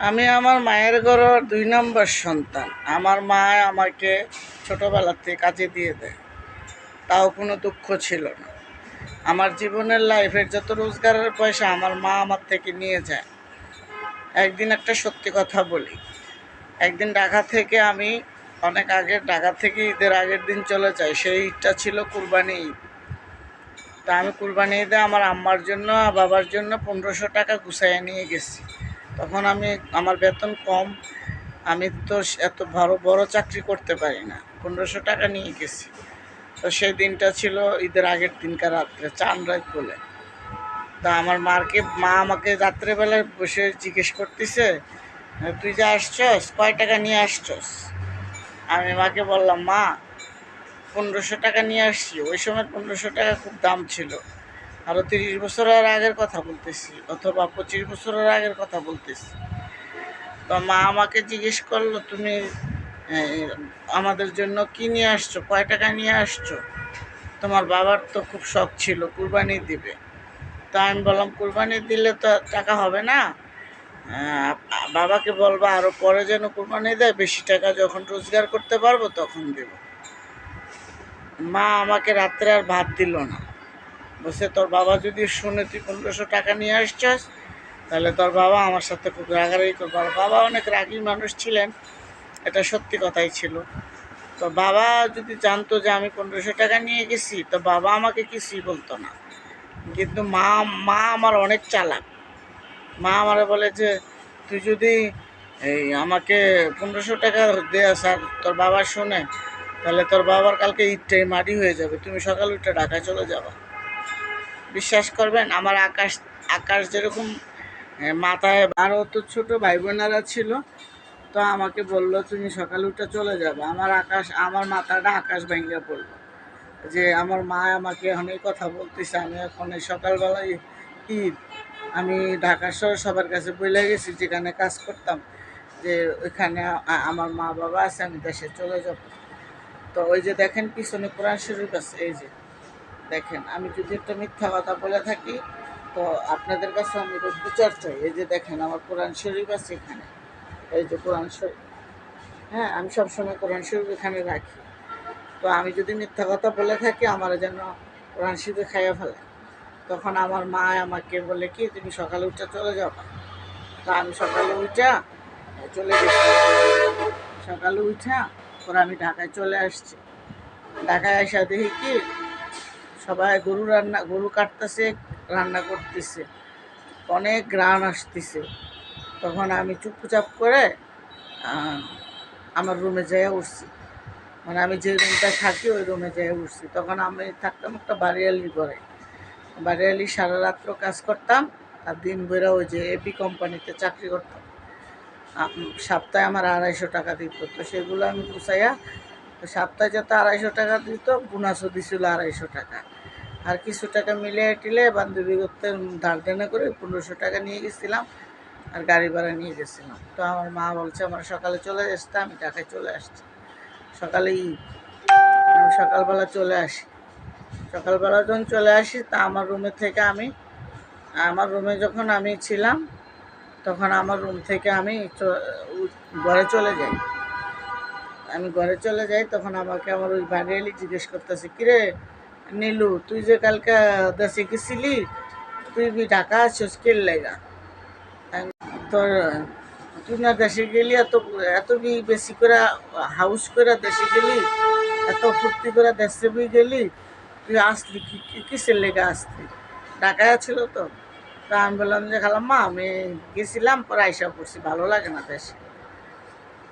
আমি আমার মায়ের ঘরের ২ নম্বর সন্তান। আমার মা আমাকে ছোটোবেলাতে কাজে দিয়ে দেয়, তাও কোনো দুঃখ ছিল না। আমার জীবনের লাইফের যত রোজগারের পয়সা আমার মা আমার থেকে নিয়ে যায়। একদিন একটা সত্যি কথা বলি, একদিন ঢাকা থেকে আমি অনেক আগে ঢাকা থেকে ঈদের আগের দিন চলে যাই। সেই ঈদটা ছিল কুরবানি ঈদ। তা আমি কুরবানি ঈদে আমার আম্মার জন্য আর বাবার জন্য ১৫০০ টাকা গুছাইয়ে নিয়ে গেছি। তখন আমার বেতন কম, আমি তো এত বড় বড় চাকরি করতে পারি না। ১৫০০ টাকা নিয়ে গেছি। তো সেই দিনটা ছিল ঈদের আগের দিনকার রাত্রে, চাঁদ রাত বলে। তা আমার মা আমাকে রাত্রেবেলায় বসে জিজ্ঞেস করতেছে, তুই যে আসছস কয় টাকা নিয়ে আসছস? আমি মাকে বললাম, মা ১৫০০ টাকা নিয়ে আসছি। ওই সময় ১৫০০ টাকা খুব দাম ছিল। আরও ৩০ বছরের আগের কথা বলতেছি, অথবা ২৫ বছরের আগের কথা বলতেছি। তো মা আমাকে জিজ্ঞেস করলো, তুমি আমাদের জন্য কী নিয়ে আসছো, কয় টাকা নিয়ে আসছো? তোমার বাবার তো খুব শখ ছিল কুরবানি দিবে। তা আমি বললাম, কুরবানি দিলে তো টাকা হবে না, বাবাকে বলবা আরও পরে যেন কুরবানি দেয়, বেশি টাকা যখন রোজগার করতে পারবো তখন দেব। মা আমাকে রাত্রে আর ভাত দিল না। বলছে, তোর বাবা যদি শুনে তুই ১৫০০ টাকা নিয়ে আসছস, তাহলে তোর বাবা আমার সাথে খুব রাগারাগি করবো। আর বাবা অনেক রাগী মানুষ ছিলেন, এটা সত্যি কথাই ছিল। তো বাবা যদি জানতো যে আমি ১৫০০ টাকা নিয়ে গেছি, তো বাবা আমাকে কিছুই বলতো না। কিন্তু মা আমার অনেক চালাক। মা আমারে বলে যে, তুই যদি আমাকে ১৫০০ টাকা দেয়া স্যার তোর বাবা শোনে, তাহলে তোর বাবার কালকে ঈদটাই মাটি হয়ে যাবে, তুমি সকাল উঠে ঢাকায় চলে যাবা। বিশ্বাস করবেন, আমার আকাশ যেরকম মাথায়, আরও তো ছোটো ভাই বোনেরা ছিল। তো আমাকে বললো, তুমি সকালে উঠে চলে যাবে। আমার মাথাটা আকাশ ভেঙে পড়লো যে আমার মা আমাকে এখন এই কথা বলতেছে। আমি এখন এই সকালবেলায় ঈদ, আমি ঢাকা শহর সবার কাছে বলে গেছি যেখানে কাজ করতাম, যে ওইখানে আমার মা বাবা আছে, আমি দেশে চলে যাব। তো ওই যে দেখেন পিছনে কোরআন শরীফ আছে, এই যে দেখেন, আমি যদি একটা মিথ্যা কথা বলে থাকি তো আপনাদের কাছে আমি বিচার চাই। এই যে দেখেন আমার কোরআন শরীফ আছে এখানে, এই যে কোরআন শরীফ। হ্যাঁ, আমি সবসময় কোরআন শরীফ এখানে রাখি। তো আমি যদি মিথ্যা কথা বলে থাকি, আমার যেন কোরআন শরীফে খাইয়া ফেলে। তখন আমার মা আমাকে বলে কি, তুমি সকালে উঠে চলে যাও। তো আমি সকালে উঠা চলে গেছি। সকালে উঠা পরে আমি ঢাকায় চলে আসছি। ঢাকায় আসা দেখি কি, সবাই গরু কাটতেছে, রান্না করতেছে, অনেক ঘ্রাণ আসতেছে। তখন আমি চুপচাপ করে আমার রুমে যেয়ে উঠছি। মানে আমি যে রুমটায় থাকি ওই রুমে যেয়ে উঠছি। তখন আমি থাকতাম একটা বাড়িয়ালির ঘরে। বাড়িয়ালি সারা রাত্র কাজ করতাম, আর দিন বেরা ওই যে এপি কোম্পানিতে চাকরি করতাম। সপ্তাহে আমার ২৫০ টাকা দিত। তো সেগুলো আমি গুছাইয়া, সপ্তাহে যত ২৫০ টাকা দিত, বোনাসও দিছিল ২৫০ টাকা। আর কিছু টাকা মিলিয়ে টিলে বান্ধবী করতে ধার দেনা করে ১৫০০ টাকা নিয়ে গেছিলাম, আর গাড়ি ভাড়া নিয়ে গেছিলাম। তো আমার মা বলছে আমার সকালে চলে আসতে, আমি ঢাকায় চলে আসছি। সকালেই আমি সকালবেলা চলে আসি। সকালবেলা যখন চলে আসি, তা আমার রুমে যখন আমি ছিলাম, তখন আমার রুম থেকে আমি ঘরে চলে যাই। তখন আমাকে আমার ওই বাড়িয়ালি জিজ্ঞেস করতেছে, কিরে নীলু, তুই যে কালকে দেশে গেছিলি, তুই ঢাকা আসছিস কে লেগা? তোর তুই না দেশে গেলি, এত এত বেশি করে হাউস করে দেশে গেলি, এত ফুর্তি করে দেশে গেলি, তুই আসলি কিসের লেগে আসলি? ঢাকায় ছিল তো। তা আমি বললাম যে, খালাম্মা আমি গেছিলাম, পরে আইসা পড়ছি, ভালো লাগে না দেশে।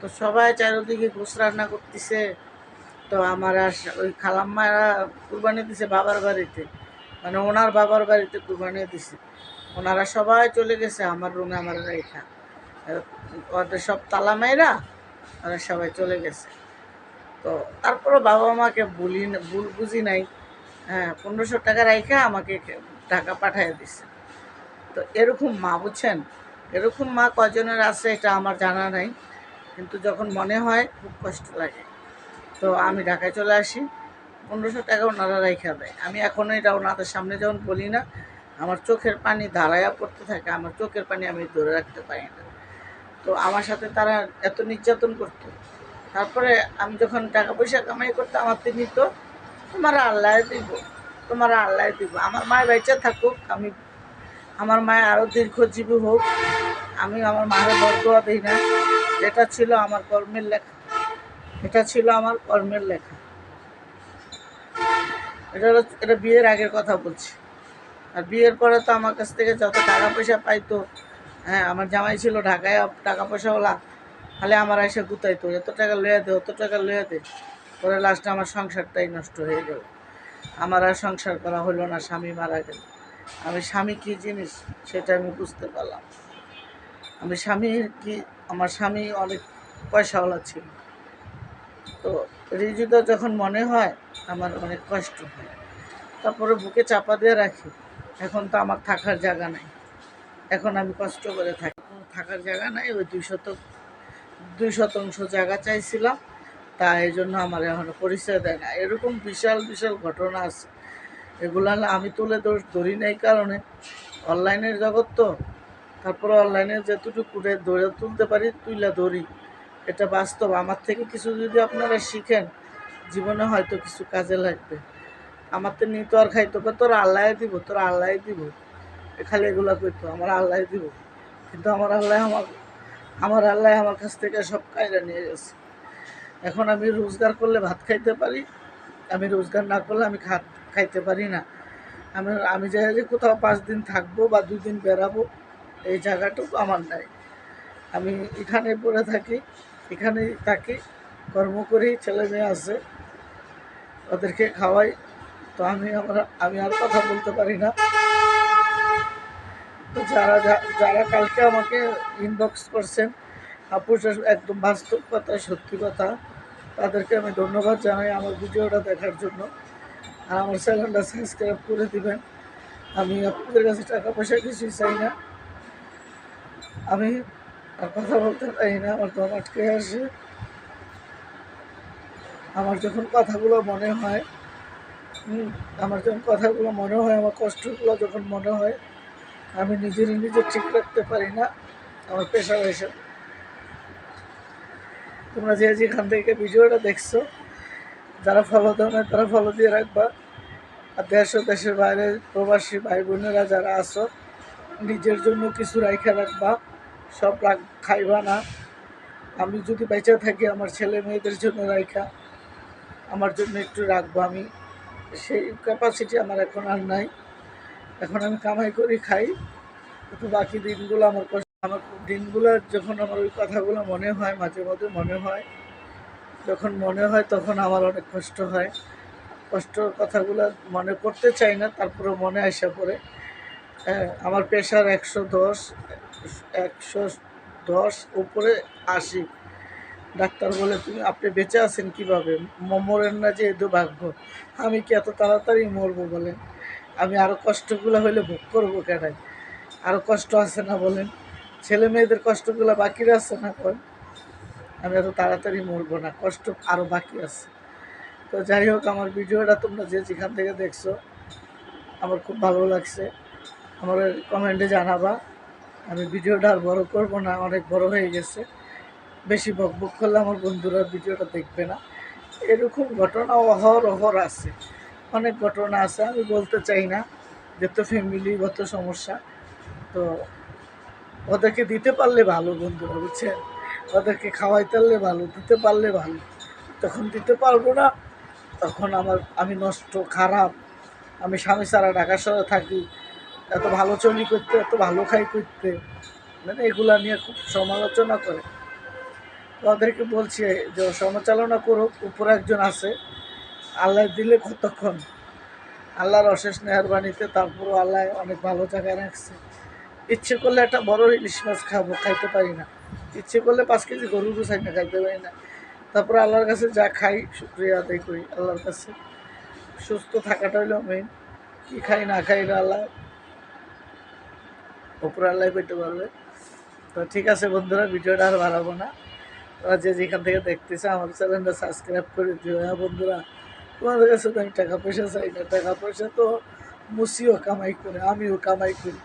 তো সবাই চারিদিকে গোস রান্না করতেছে। তো আমার আর ওই খালাম্মারা কুরবানি দিছে বাবার বাড়িতে, মানে ওনার বাবার বাড়িতে কুরবানি দিছে। ওনারা সবাই চলে গেছে, আমার রুমে আমার রেখা, ওদের সব তালা মাইরা ওরা সবাই চলে গেছে। তো তারপরে বাবা মাকে ভুল বুঝি নাই। হ্যাঁ, ১৫০০ টাকা রাইখা আমাকে টাকা পাঠিয়ে দিছে। তো এরকম মা, বুঝছেন, এরকম মা কয়জনের আছে এটা আমার জানা নাই, কিন্তু যখন মনে হয় খুব কষ্ট লাগে। তো আমি ঢাকায় চলে আসি, ১৫০০ টাকা ওনারা রাইখা দেয়। আমি এখনও এটা ওনাদের সামনে যখন বলি না, আমার চোখের পানি ধারাইয়া পড়তে থাকে, আমার চোখের পানি আমি ধরে রাখতে পারি না। তো আমার সাথে তারা এত নির্যাতন করতো। তারপরে আমি যখন টাকা পয়সা কামাই করতাম, আমার তিনি তো তোমার আল্লাহ দিব, তোমার আল্লাহ দিব, আমার মায়ের বেঁচে থাকুক, আমি আমার মায়ের আরও দীর্ঘজীবী হোক, আমি আমার মায়ের বরদোয়া দিই না। এটা ছিল আমার কর্মের লেখা, এটা ছিল আমার কর্মের লেখা। এটা বিয়ের আগের কথা বলছি। আর বিয়ের পরে তো আমার কাছ থেকে যত টাকা পয়সা পাইতো, হ্যাঁ আমার জামাই ছিল ঢাকায় টাকা পয়সাওয়ালা, খালি আমার এসে গুতাইতো, এত টাকা লইয়া দে, অত টাকা লইয়া দে। পরে লাস্টে আমার সংসারটাই নষ্ট হয়ে গেল, আমার আর সংসার করা হলো না, স্বামী মারা গেল। আমি স্বামী কী জিনিস সেটা আমি বুঝতে পারলাম। আমি স্বামী কি, আমার স্বামী অনেক পয়সাওয়ালা ছিল। তো রিজিত যখন মনে হয় আমার অনেক কষ্ট হয়, তারপরে বুকে চাপা দিয়ে রাখি। এখন তো আমার থাকার জায়গা নাই, এখন আমি কষ্ট করে থাকি, থাকার জায়গা নাই। ওই 2 শতাংশ জায়গা চাইছিলাম, তা এই জন্য আমার এখনও পরিচয় দেয় না। এরকম বিশাল বিশাল ঘটনা আছে, এগুলা আমি তুলে ধরি নাই কারণে অনলাইনের জগৎ তো। তারপরে অনলাইনে যেটুকু ধরে তুলতে পারি তুইলা ধরি, এটা বাস্তব। আমার থেকে কিছু যদি আপনারা শিখেন, জীবনে হয়তো কিছু কাজে লাগবে। আমার তো নিত আর খাইতো, তোর আল্লাহ দিব, তোর আল্লাহ দিব, খালি এগুলা করতো, আমার আল্লাহ দিব। কিন্তু আমার আল্লাহ আমার কাছ থেকে সব কায়দা নিয়ে গেছে। এখন আমি রোজগার করলে ভাত খাইতে পারি, আমি রোজগার না করলে আমি খাইতে পারি না। আমি যে কোথাও 5 দিন থাকবো বা 2 দিন বেড়াবো, এই জায়গাটুকু আমার নাই। আমি এখানে পড়ে থাকি, এখানেই থাকি, কর্ম করি, ছেলে মেয়ে আছে, ওদেরকে খাওয়াই। তো আমি আর কথা বলতে পারি না। তো যারা কালকে আমাকে ইনবক্স করছেন, আপু একদম বাস্তব কথা, সত্যি কথা, তাদেরকে আমি ধন্যবাদ জানাই আমার ভিডিওটা দেখার জন্য। আর আমার চ্যানেলটা সাবস্ক্রাইব করে দিবেন। আমি আপনাদের কাছে টাকা পয়সা কিছুই চাই না, আমি আর কথা বলতে পারি না, আমার দম আটকে আসে। আমার যখন কথাগুলো মনে হয়, আমার কষ্টগুলো যখন মনে হয়, আমি নিজে ঠিক রাখতে পারি না। আমার পেশার এসে, তোমরা যেখান থেকে ভিডিওটা দেখছো, যারা ফলো দাও না তারা ফলো দিয়ে রাখবা। আর দেশ ও দেশের বাইরে প্রবাসী ভাই বোনেরা যারা আছো, নিজের জন্য কিছু রাইখা রাখবা, সব খাইবা না। আমি যদি বেঁচে থাকি আমার ছেলে মেয়েদের জন্য রাইখা আমার জন্য একটু রাখবো। আমি সেই ক্যাপাসিটি আমার এখন আর নাই। এখন আমি কামাই করি, খাই, কিন্তু বাকি দিনগুলো আমার দিনগুলো যখন আমার ওই কথাগুলো মনে হয়, মাঝে মধ্যে মনে হয়, যখন মনে হয় তখন আমার অনেক কষ্ট হয়। কষ্টর কথাগুলো মনে করতে চাই না, তারপরে মনে আসা পড়ে। আমার প্রেশার 110 উপরে 80। ডাক্তার বলে আপনি বেঁচে আছেন কীভাবে, মরেন না যে এত ভাগ্য। আমি কি এত তাড়াতাড়ি মরবো বলেন? আমি আরও কষ্টগুলো হইলে ভোগ করবো কেন? আরও কষ্ট আছে না বলেন? ছেলে মেয়েদের কষ্টগুলো বাকি আছে না? আমি এত তাড়াতাড়ি মরবো না, কষ্ট আরও বাকি আছে। তো যাই হোক, আমার ভিডিওটা তোমরা যেখান থেকে দেখছো, আমার খুব ভালো লাগছে। আমার কমেন্টে জানাবা। আমি ভিডিওটা আর বড় করবো না, অনেক বড় হয়ে গেছে। বেশি বকবক করলে আমার বন্ধুরা ভিডিওটা দেখবে না। এরকম ঘটনা অহর আছে, অনেক ঘটনা আছে, আমি বলতে চাই না, যেহেতু ফ্যামিলিগত সমস্যা। তো ওদেরকে দিতে পারলে ভালো বন্ধুরা, বুঝছেন? ওদেরকে খাওয়াইতে পারলে ভালো, দিতে পারলে ভালো। তখন দিতে পারবো না, তখন আমি নষ্ট, খারাপ। আমি স্বামী ছাড়া ঢাকা শহরে থাকি, এত ভালো চলি করতে, এত ভালো খাই করতে, মানে এগুলা নিয়ে খুব সমালোচনা করে। ওদেরকে বলছি যে সমালোচনা করুক, উপরে একজন আছে, আল্লাহ দিলে কতক্ষণ, আল্লাহর অশেষ মেহরবানিতে তারপরও আল্লাহ অনেক ভালো জায়গায় রাখছে। ইচ্ছে করলে একটা বড় ইলিশ মাছ খাইতে পারি না, ইচ্ছে করলে 5 কেজি গরুর গোছাই না খাইতে পারি না। তারপরে আল্লাহর কাছে যা খাই শুকরিয়া আদায় করি আল্লাহর কাছে। সুস্থ থাকাটা হইল মেইন, কি খাই না খাই আল্লাহ, উপরে আল্লাহ পেতে পারবে। তো ঠিক আছে বন্ধুরা, ভিডিওটা আর বাড়াবো না। তোরা যেখান থেকে দেখতেছে আমার চ্যানেলটা সাবস্ক্রাইব করে দিও। হ্যাঁ বন্ধুরা, তোমাদের কাছে তো আমি টাকা পয়সা চাই না, টাকা পয়সা তো মুসিও কামাই করে, আমিও কামাই করি।